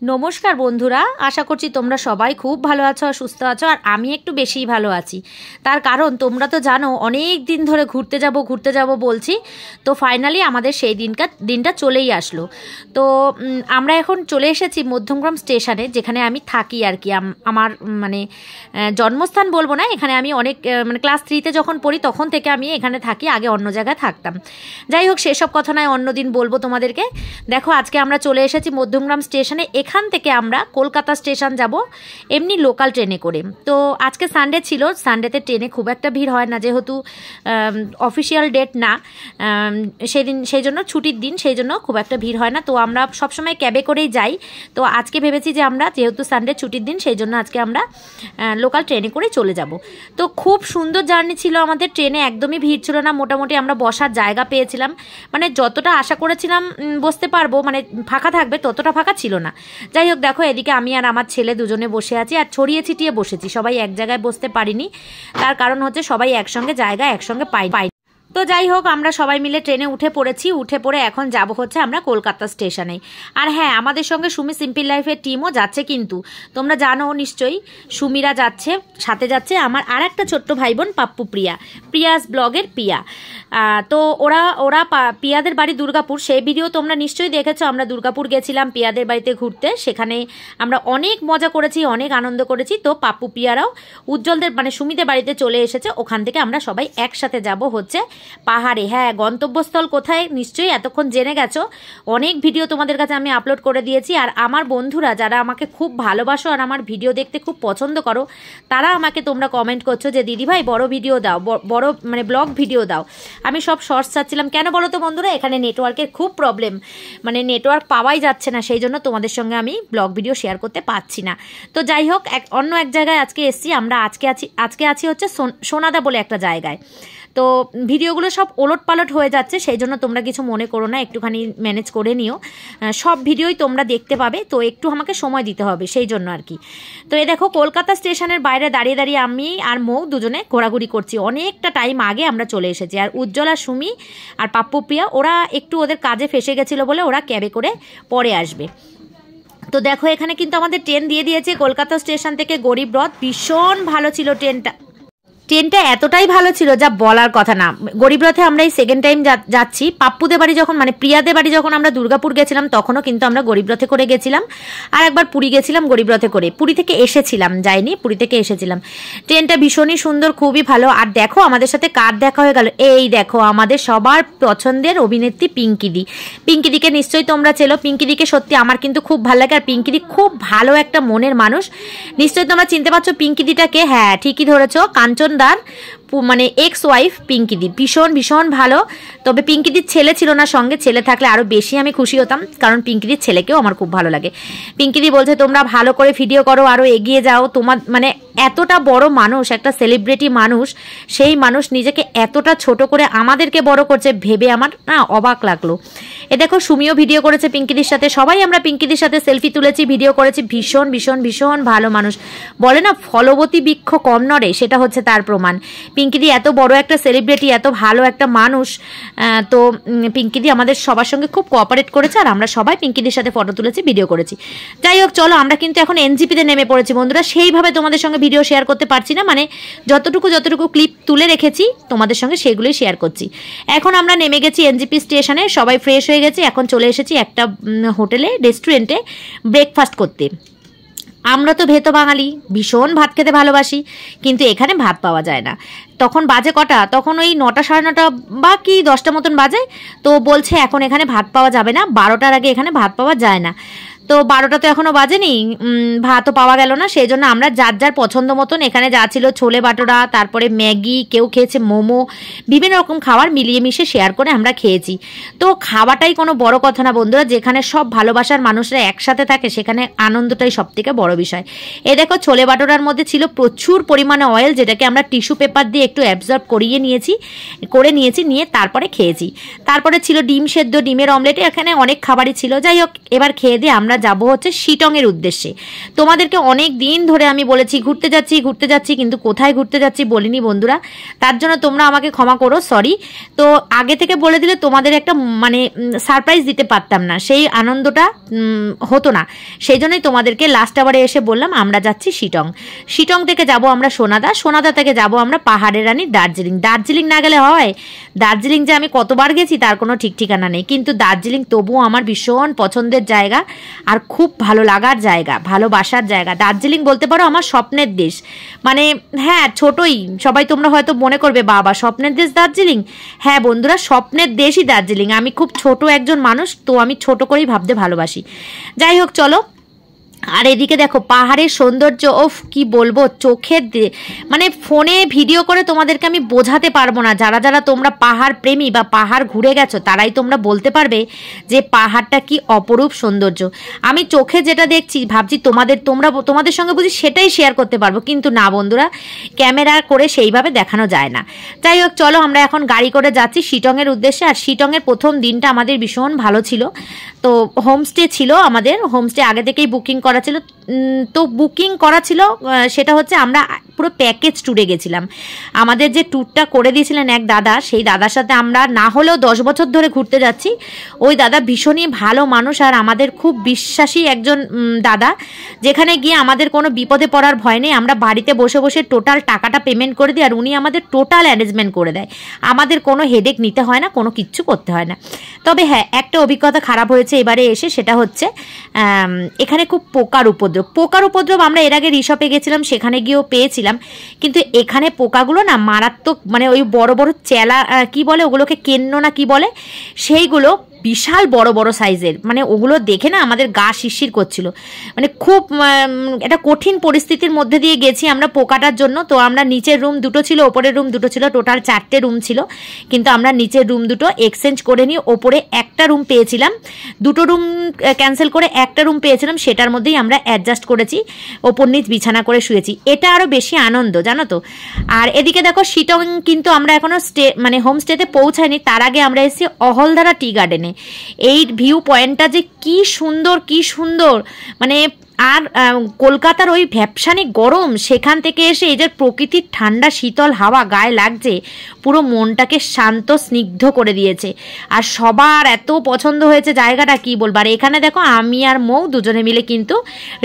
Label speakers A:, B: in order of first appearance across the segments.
A: নমস্কার বন্ধুরা, আশা করছি তোমরা সবাই খুব ভালো আছো আর সুস্থ আছো। আর আমি একটু বেশিই ভালো আছি, তার কারণ তোমরা তো জানো অনেক দিন ধরে ঘুরতে যাব বলছি। তো ফাইনালি আমাদের সেই দিনটা চলেই আসলো। তো আমরা এখন চলে এসেছি মধ্যমগ্রাম স্টেশনে, যেখানে আমি থাকি আর কি। আমার মানে জন্মস্থান বলবো না, এখানে আমি অনেক মানে ক্লাস 3-তে যখন পড়ি তখন থেকে আমি এখানে থাকি, আগে অন্য জায়গায় থাকতাম। যাই হোক, সেসব কথা নয়, অন্যদিন বলবো তোমাদেরকে। দেখো, আজকে আমরা চলে এসেছি মধ্যমগ্রাম স্টেশনে। এখান থেকে আমরা কলকাতা স্টেশন যাব এমনি লোকাল ট্রেনে করে। তো আজকে সানডে ছিল, সানডেতে ট্রেনে খুব একটা ভিড় হয় না, যেহেতু অফিসিয়াল ডেট না সেই জন্য ছুটির দিন, সেই জন্য খুব একটা ভিড় হয় না। তো আমরা সবসময় ক্যাবে করেই যাই। তো আজকে ভেবেছি যে আমরা যেহেতু সানডে ছুটির দিন, সেই জন্য আজকে আমরা লোকাল ট্রেনে করে চলে যাব। তো খুব সুন্দর জার্নি ছিল আমাদের। ট্রেনে একদমই ভিড় ছিল না, মোটামুটি আমরা বসার জায়গা পেয়েছিলাম। মানে যতটা আশা করেছিলাম বসতে পারবো, মানে ফাঁকা থাকবে, ততটা ফাঁকা ছিল না। যাই হোক, দেখো এদিকে আমি আর আমার ছেলে দুজনে বসে আছি, আর ছড়িয়ে ছিটিয়ে বসেছি, সবাই এক জায়গায় বসতে পারিনি। তার কারণ হচ্ছে সবাই একসঙ্গে জায়গা একসঙ্গে পাই। তো যাই হোক, আমরা সবাই মিলে ট্রেনে উঠে পড়েছি। উঠে পড়ে এখন যাব হচ্ছে আমরা কলকাতা স্টেশনে। আর হ্যাঁ, আমাদের সঙ্গে সুমি সিম্পল লাইফের টিমও যাচ্ছে, কিন্তু তোমরা জানো নিশ্চয়ই সুমিরা যাচ্ছে, সাথে যাচ্ছে আমার আর একটা ছোট্ট ভাই বোন পাপ্পু, প্রিয়াস ব্লগের পিয়া। তো ওরা পিয়াদের বাড়ি দুর্গাপুর, সেই ভিডিও তোমরা নিশ্চয়ই দেখেছো। আমরা দুর্গাপুর গেছিলাম পিয়াদের বাড়িতে ঘুরতে, সেখানে আমরা অনেক মজা করেছি, অনেক আনন্দ করেছি। তো পাপ্পু পিয়ারাও উজ্জ্বলদের মানে সুমিদের বাড়িতে চলে এসেছে, ওখান থেকে আমরা সবাই একসাথে যাব হচ্ছে পাহাড়ে। হ্যাঁ, গন্তব্যস্থল কোথায় নিশ্চয়ই এতক্ষণ জেনে গেছো, অনেক ভিডিও তোমাদের কাছে আমি আপলোড করে দিয়েছি। আর আমার বন্ধুরা যারা আমাকে খুব ভালোবাসো আর আমার ভিডিও দেখতে খুব পছন্দ করো, তারা আমাকে তোমরা কমেন্ট করছো যে দিদিভাই বড় ভিডিও দাও, বড় মানে ব্লগ ভিডিও দাও। আমি সব শর্টস চাচ্ছিলাম, কেন বলো তো বন্ধুরা, এখানে নেটওয়ার্কের খুব প্রবলেম, মানে নেটওয়ার্ক পাওয়াই যাচ্ছে না, সেই জন্য তোমাদের সঙ্গে আমি ব্লগ ভিডিও শেয়ার করতে পারছি না। তো যাই হোক, অন্য এক জায়গায় আজকে এসছি আমরা। আজকে আছি হচ্ছে সোনাদা বলে একটা জায়গায়। তো ভিডিওগুলো সব ওলট পালট হয়ে যাচ্ছে, সেই জন্য তোমরা কিছু মনে করো না, একটুখানি ম্যানেজ করে নিও। সব ভিডিওই তোমরা দেখতে পাবে, তো একটু আমাকে সময় দিতে হবে, সেই জন্য আর কি। তো এই দেখো, কলকাতা স্টেশনের বাইরে দাঁড়িয়ে দাঁড়িয়ে আমি আর মৌ দুজনে ঘোরাঘুরি করছি। অনেকটা টাইম আগে আমরা চলে এসেছি। আর উজ্জ্বল আর সুমি আর পাপ্পু প্রিয়া ওরা একটু ওদের কাজে ফেসে গেছিলো বলে ওরা ক্যাবে করে পরে আসবে। তো দেখো, এখানে কিন্তু আমাদের ট্রেন দিয়ে দিয়েছে কলকাতা স্টেশন থেকে গরিব রথ। ভীষণ ভালো ছিল ট্রেনটা এতটাই ভালো ছিল যা বলার কথা না। গরিব রথে আমরা এই সেকেন্ড টাইম যাচ্ছি। পাপ্পুদের বাড়ি যখন মানে প্রিয়াদের বাড়ি যখন আমরা দুর্গাপুর গেছিলাম, তখনও কিন্তু আমরা গরিব রথে করে গেছিলাম। আর একবার পুরী গেছিলাম গরিব রথে করে, পুরী থেকে এসেছিলাম, যাইনি, পুরী থেকে এসেছিলাম। ট্রেনটা ভীষণই সুন্দর, খুবই ভালো। আর দেখো আমাদের সাথে কার দেখা হয়ে গেল, এই দেখো আমাদের সবার পছন্দের অভিনেত্রী পিঙ্কিদিকে নিশ্চয়ই তোমরা চেনো। পিঙ্কিদিকে সত্যি আমার কিন্তু খুব ভালো লাগে, আর পিঙ্কিদি খুব ভালো একটা মনের মানুষ। নিশ্চয়ই তোমরা চিনতে পারছো পিঙ্কিদিটাকে। হ্যাঁ, ঠিকই ধরেছো, কাঞ্চন দার মানে এক্স ওয়াইফ পিঙ্কিদি। ভীষণ ভালো। তবে পিঙ্কিদির ছেলে ছিল না সঙ্গে, ছেলে থাকলে আরও বেশি আমি খুশি হতাম, কারণ পিঙ্কিদির ছেলেকেও আমার খুব ভালো লাগে। পিঙ্কিদি বলছে তোমরা ভালো করে ভিডিও করো, আরও এগিয়ে যাও। তোমার মানে এতটা বড় মানুষ, একটা সেলিব্রিটি মানুষ, সেই মানুষ নিজেকে এতটা ছোট করে আমাদেরকে বড় করছে ভেবে আমার না অবাক লাগলো। এ দেখো, সুমিও ভিডিও করেছে পিঙ্কিদির সাথে, সবাই আমরা পিঙ্কিদির সাথে সেলফি তুলেছি, ভিডিও করেছি। ভীষণ ভালো মানুষ। বলে না ফলবতী বৃক্ষ কম নড়ে, সেটা হচ্ছে তার প্রমাণ। পিঙ্কিদি এত বড় একটা সেলিব্রিটি, এত ভালো একটা মানুষ। তো পিঙ্কিদি আমাদের সবার সঙ্গে খুব কোঅপারেট করেছে, আর আমরা সবাই পিঙ্কিদির সাথে ফটো তুলেছি, ভিডিও করেছি। যাই হোক, চলো আমরা কিন্তু এখন এনজিপিতে নেমে পড়েছি বন্ধুরা। সেইভাবে তোমাদের সঙ্গে ভিডিও শেয়ার করতে পারছি না, মানে যতটুকু ক্লিপ তুলে রেখেছি তোমাদের সঙ্গে সেগুলোই শেয়ার করছি। এখন আমরা নেমে গেছি এনজিপি স্টেশনে, সবাই ফ্রেশ হয়ে গেছি। এখন চলে এসেছি একটা হোটেলে, রেস্টুরেন্টে ব্রেকফাস্ট করতে। আমরা তো ভেতো বাঙালি, ভীষণ ভাত খেতে ভালোবাসি, কিন্তু এখানে ভাত পাওয়া যায় না। তখন বাজে কটা, তখন ওই 9টা 9:30 বা কি 10টা মতন বাজে। তো বলছে এখন এখানে ভাত পাওয়া যাবে না, 12টার আগে এখানে ভাত পাওয়া যায় না। তো 12টা তো এখনও বাজেনি, ভাতও পাওয়া গেল না। সেই জন্য আমরা যার পছন্দ মতন এখানে যা ছিল ছোলে বাটোরা, তারপরে ম্যাগি, কেউ খেয়েছে মোমো, বিভিন্ন রকম খাবার মিলিয়ে মিশে শেয়ার করে আমরা খেয়েছি। তো খাওয়াটাই কোনো বড় কথা না বন্ধুরা, যেখানে সব ভালোবাসার মানুষরা একসাথে থাকে সেখানে আনন্দটাই সব থেকে বড় বিষয়। এ দেখো, ছোলে বাটোরার মধ্যে ছিল প্রচুর পরিমাণে অয়েল, যেটাকে আমরা টিস্যু পেপার দিয়ে একটু অ্যাবজর্ব করে নিয়েছি, নিয়ে তারপরে খেয়েছি। তারপরে ছিল ডিম সেদ্ধ, ডিমের অমলেট, এখানে অনেক খাবারই ছিল। যাই হোক, এবার খেয়ে দিয়ে আমরা যাব হচ্ছে শিটংয়ের উদ্দেশ্যে। তোমাদেরকে অনেক দিন ধরে আমি বলেছি ঘুরতে যাচ্ছি, কিন্তু কোথায় ঘুরতে যাচ্ছি বলিনি বন্ধুরা, তার জন্য তোমরা আমাকে ক্ষমা করো, সরি। তো আগে থেকে বলে দিলে তোমাদের একটা মানে সারপ্রাইজ দিতে পারতাম না, সেই আনন্দটা হতো না, সেই জন্যই তোমাদেরকে লাস্ট আবারে এসে বললাম আমরা যাচ্ছি শিটং থেকে যাব আমরা সোনাদা থেকে যাব আমরা পাহাড়ের রানী দার্জিলিং না গেলে হয়? দার্জিলিং যে আমি কতবার গেছি তার কোনো ঠিক ঠিকানা নেই, কিন্তু দার্জিলিং তবুও আমার ভীষণ পছন্দের জায়গা আর খুব ভালো লাগার জায়গা, ভালোবাসার জায়গা। দার্জিলিং বলতে পারো আমার স্বপ্নের দেশ। মানে হ্যাঁ, ছোটই সবাই তোমরা হয়তো মনে করবে বাবা স্বপ্নের দেশ দার্জিলিং। হ্যাঁ বন্ধুরা, স্বপ্নের দেশই দার্জিলিং। আমি খুব ছোট একজন মানুষ, তো আমি ছোট করেই ভাবতে ভালোবাসি। যাই হোক চলো। আর এদিকে দেখো পাহাড়ের সৌন্দর্য, ওফ কি বলবো, চোখের মানে ফোনে ভিডিও করে তোমাদেরকে আমি বোঝাতে পারবো না। যারা যারা তোমরা পাহাড় প্রেমী বা পাহাড় ঘুরে গেছো তারাই তোমরা বলতে পারবে যে পাহাড়টা কি অপরূপ সৌন্দর্য। আমি চোখে যেটা দেখছি ভাবছি তোমাদের সঙ্গে বুঝি সেটাই শেয়ার করতে পারবো, কিন্তু না বন্ধুরা, ক্যামেরা করে সেইভাবে দেখানো যায় না। যাই হোক চলো, আমরা এখন গাড়ি করে যাচ্ছি শিটংয়ের উদ্দেশ্যে। আর শিটংয়ের প্রথম দিনটা আমাদের ভীষণ ভালো ছিল। তো হোমস্টে ছিল, আমাদের হোমস্টে আগে থেকেই বুকিং করা ছিল। তো বুকিং করা ছিল সেটা হচ্ছে আমরা পুরো প্যাকেজ ট্যুরে গেছিলাম। আমাদের যে ট্যুরটা করে দিয়েছিলেন এক দাদা, সেই দাদার সাথে আমরা না হলেও 10 বছর ধরে ঘুরতে যাচ্ছি। ওই দাদা ভীষণই ভালো মানুষ আর আমাদের খুব বিশ্বাসী একজন দাদা, যেখানে গিয়ে আমাদের কোনো বিপদে পড়ার ভয় নেই। আমরা বাড়িতে বসে বসে টোটাল টাকাটা পেমেন্ট করে দিই আর উনি আমাদের টোটাল অ্যারেঞ্জমেন্ট করে দেয়। আমাদের কোনো হেডেক নিতে হয় না, কোনো কিচ্ছু করতে হয় না। তবে হ্যাঁ, একটা অভিজ্ঞতা খারাপ হয়েছে এবারে এসে, সেটা হচ্ছে এখানে খুব পোকার উপদ্রব আমরা এর আগে রিসর্টে গেছিলাম, সেখানে গিয়েও পেয়েছিলাম, কিন্তু এখানে পোকাগুলো না মারাত্মক, মানে ওই বড় বড় চেলা কি বলে ওগুলোকে, কেন্ন না কি বলে, সেইগুলো বিশাল বড় বড় সাইজের। মানে ওগুলো দেখে না আমাদের গা শিরশির করছিল। মানে খুব একটা কঠিন পরিস্থিতির মধ্যে দিয়ে গেছি আমরা পোকাটার জন্য। তো আমরা নিচের রুম দুটো ছিল, ওপরের রুম দুটো ছিল, টোটাল 4টে রুম ছিল, কিন্তু আমরা নিচের রুম দুটো এক্সচেঞ্জ করে নিয়ে ওপরে একটা রুম পেয়েছিলাম। দুটো রুম ক্যান্সেল করে একটা রুম পেয়েছিলাম, সেটার মধ্যেই আমরা অ্যাডজাস্ট করেছি, ওপর নিচ বিছানা করে শুয়েছি। এটা আরও বেশি আনন্দ, জানো তো। আর এদিকে দেখো শিটং কিন্তু আমরা এখনো মানে হোমস্টেতে পৌঁছাইনি, তার আগে আমরা এসেছি অহলধারা টি গার্ডেনে। এই ভিউ পয়েন্টটা যে কি সুন্দর, মানে আর কলকাতার ওই ভ্যাপসানি গরম, সেখান থেকে এসে এই যে প্রকৃতির ঠান্ডা শীতল হাওয়া গায়ে লাগছে, পুরো মনটাকে শান্ত স্নিগ্ধ করে দিয়েছে। আর সবার এত পছন্দ হয়েছে জায়গাটা, কি বলবো। আর এখানে দেখো আমি আর মৌ দুজনে মিলে কিন্তু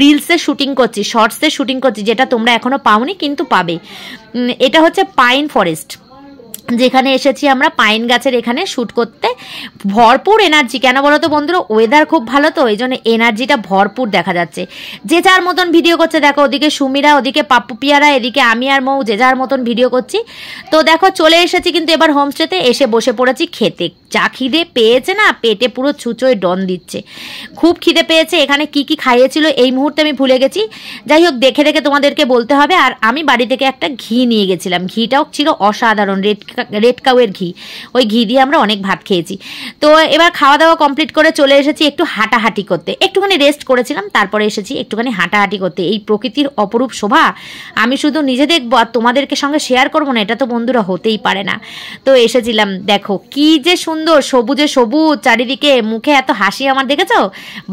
A: রিলসে শুটিং করছি, শর্টসে শুটিং করছি, যেটা তোমরা এখনো পাওনি কিন্তু পাবে। এটা হচ্ছে পাইন ফরেস্ট, যেখানে এসেছি আমরা পাইন গাছের এখানে শ্যুট করতে। ভরপুর এনার্জি, কেন বলো তো বন্ধুরা, ওয়েদার খুব ভালো, তো এই জন্য এনার্জিটা ভরপুর দেখা যাচ্ছে। যে যার মতন ভিডিও করছে, দেখো ওদিকে সুমিরা, ওদিকে পাপ্পু পিয়ারা, এদিকে আমি আর মৌ যে যার মতন ভিডিও করছি। তো দেখো চলে এসেছি কিন্তু এবার হোমস্টেতে, এসে বসে পড়েছি খেতে। যা খিদে পেয়েছে না, পেটে পুরো ছুঁচোয় ডন দিচ্ছে, খুব খিদে পেয়েছে। এখানে কি কি খাইয়েছিল এই মুহূর্তে আমি ভুলে গেছি, যাই হোক দেখে দেখে তোমাদেরকে বলতে হবে। আর আমি বাড়ি থেকে একটা ঘি নিয়ে গেছিলাম, ঘিটাও ছিল অসাধারণ, রেড কাউয়ের ঘি, ওই ঘি দিয়ে আমরা অনেক ভাত খেয়েছি। তো এবার খাওয়া দাওয়া কমপ্লিট করে চলে এসেছি একটু হাঁটাহাঁটি করতে। একটুখানি রেস্ট করেছিলাম, তারপরে এসেছি একটুখানি হাঁটাহাঁটি করতে। এই প্রকৃতির অপরূপ শোভা আমি শুধু নিজে দেখবো আর তোমাদেরকে সঙ্গে শেয়ার করবো না, এটা তো বন্ধুরা হতেই পারে না। তো এসেছিলাম, দেখো কি যে সুন্দর, সবুজে সবুজ চারিদিকে, মুখে এত হাসি আমার, দেখেছো।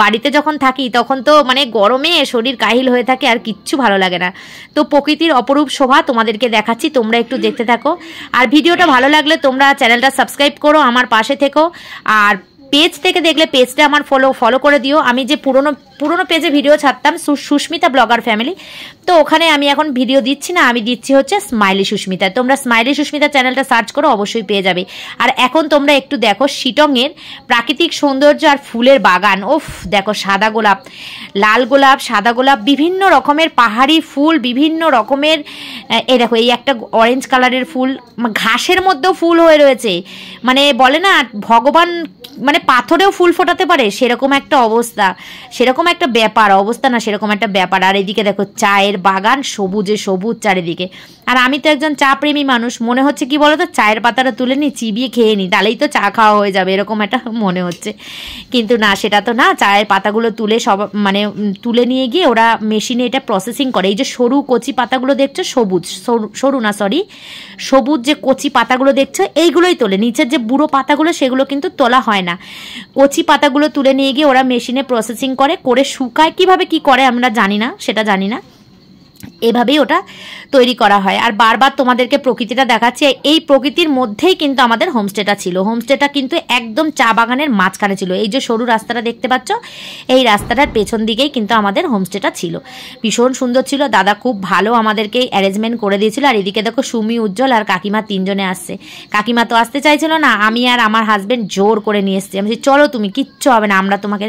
A: বাড়িতে যখন থাকি তখন তো মানে গরমে শরীর কাহিল হয়ে থাকে, আর কিচ্ছু ভালো লাগে না। তো প্রকৃতির অপরূপ শোভা তোমাদেরকে দেখাচ্ছি, তোমরা একটু দেখতে থাকো। আর ভিডিওটা ভালো লাগলে তোমরা চ্যানেলটা সাবস্ক্রাইব করো, আমার পাশে থেকো। আর পেজ থেকে দেখলে পেজটা আমার ফলো করে দিও। আমি যে পুরনো পেজে ভিডিও ছাড়তাম, সুস্মিতা ব্লগার ফ্যামিলি, তো ওখানে আমি এখন ভিডিও দিচ্ছি না, আমি দিচ্ছি হচ্ছে স্মাইলি সুস্মিতা। তোমরা স্মাইলি সুস্মিতা চ্যানেলটা সার্চ করো, অবশ্যই পেয়ে যাবে। আর এখন তোমরা একটু দেখো শিটংয়ের প্রাকৃতিক সৌন্দর্য আর ফুলের বাগান। ওফ দেখো, সাদা গোলাপ, লাল গোলাপ, সাদা গোলাপ, বিভিন্ন রকমের পাহাড়ি ফুল, বিভিন্ন রকমের, এই দেখো এই একটা অরেঞ্জ কালারের ফুল, ঘাসের মধ্যেও ফুল হয়ে রয়েছে। মানে বলে না ভগবান মানে পাথরেও ফুল ফোটাতে পারে, সেরকম একটা অবস্থা, সেরকম একটা ব্যাপার, অবস্থা না সেরকম একটা ব্যাপার। আর এদিকে দেখো চায়ের বাগান, সবুজে সবুজ চারিদিকে। আর আমি তো একজন চা প্রেমী মানুষ, মনে হচ্ছে কি বলতো, চায়ের পাতাটা তুলে নিই, চিবিয়ে খেয়ে নিই, তাহলেই তো চা খাওয়া হয়ে যাবে, এরকম একটা মনে হচ্ছে। কিন্তু না, সেটা তো না। চায়ের পাতাগুলো তুলে মানে তুলে নিয়ে গিয়ে ওরা মেশিনে এটা প্রসেসিং করে। এই যে সরু কচি পাতাগুলো দেখছো, সবুজ যে কচি পাতাগুলো দেখছো, এইগুলোই তোলে। নিচের যে বুড়ো পাতাগুলো সেগুলো কিন্তু তোলা হয় না। কচি পাতাগুলো তুলে নিয়ে গিয়ে ওরা মেশিনে প্রসেসিং করে করে শুকায়, কিভাবে কি করে আমরা জানি না, সেটা জানি না, এভাবেই ওটা তৈরি করা হয়। আর বারবার তোমাদেরকে প্রকৃতিটা দেখাচ্ছি, এই প্রকৃতির মধ্যেই কিন্তু আমাদের হোমস্টেটা ছিল। হোমস্টেটা কিন্তু একদম চা বাগানের মাঝখানে ছিল। এই যে সরু রাস্তাটা দেখতে পাচ্ছ, এই রাস্তাটার পেছন দিকেই কিন্তু আমাদের হোমস্টেটা ছিল। ভীষণ সুন্দর ছিল, দাদা খুব ভালো আমাদেরকে অ্যারেঞ্জমেন্ট করে দিয়েছিল। আর এদিকে দেখো সুমি, উজ্জ্বল আর কাকিমা তিনজনে আসছে। কাকিমা তো আসতে চাইছিল না, আমি আর আমার হাজব্যান্ড জোর করে নিয়ে এসেছি। আমি বলছি চলো তুমি, কিচ্ছু হবে না, আমরা তোমাকে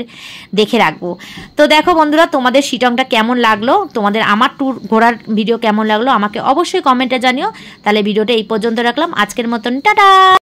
A: দেখে রাখবো। তো দেখো বন্ধুরা, তোমাদের শিটংটা কেমন লাগলো, তোমাদের আমার ট্যুর ঘোরার ভিডিও কেমন লাগলো আমাকে অবশ্যই কমেন্টে জানিও। তাহলে ভিডিওটা এই পর্যন্ত রাখলাম, আজকের মতন টাটা।